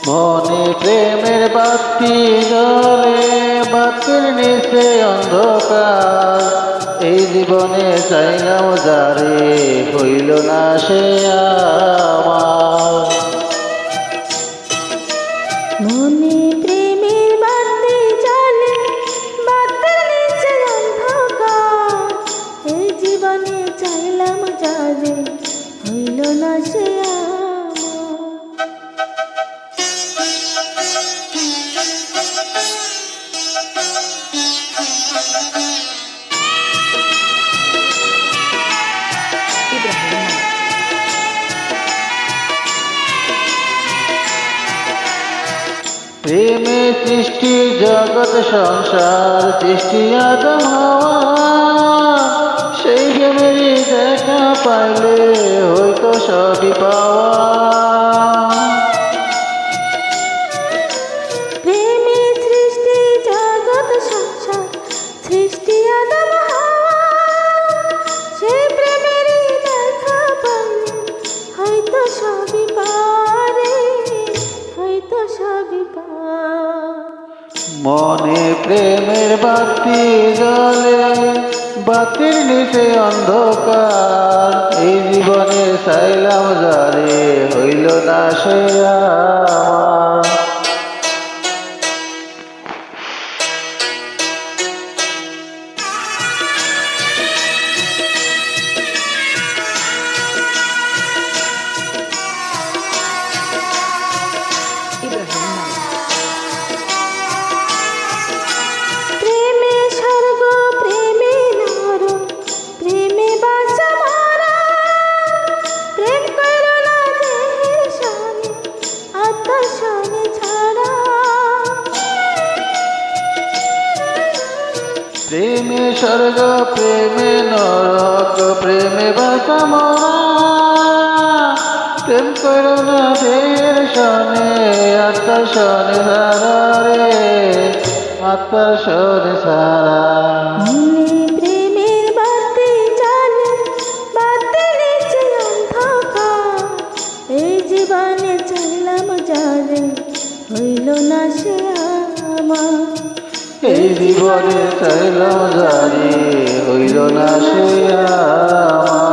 মনে প্রেমের বাতি জ্বলে, বাতির নিচে অন্ধকার। এই জীবনে চাইলাম যারে, হইল না সে আমার। মনে প্রেমের বাতি জ্বলে, বাতির নিচে অন্ধকার। এই জীবনে চাইলাম যারে, হইল না সে আমার। প্রেমে সৃষ্টি জগৎ সংসার, সৃষ্টি আদম হাওয়া। সেই প্রেমেরই দেখা পাইলে হয়তো সবই পাওয়া। প্রেমে সৃষ্টি জগৎ সংসার, সৃষ্টি আদম হাওয়া। সেই প্রেমেরই দেখা পাইলে হয়তো সবই পারে, হয়তো সবই পারে। মনে প্রেমের বাতি জ্বলে, বাতির নিচে অন্ধকার। এই জীবনে চাইলাম যারে, হইল না সে আমার। প্রেমে স্বর্গ, প্রেমে নর, প্রেমে বাঁচা মরা। প্রেম করো না দেহের সনে, আত্মার সনে ছাড়া। প্রেমে স্বর্গ, প্রেমে নরক, প্রেমে বাসা মরা। প্রেম করো না দেহের সনে, আত্মার সনে সারা রে, আত্মার সনে সারা। মনে প্রেমের বাতি জ্বলে, বাতির নিচে অন্ধকার। এই জীবনে চাইলাম যারে, হইল না সে আমার। এই জীবনে চাইলাম জানি, হইল না সে আমার।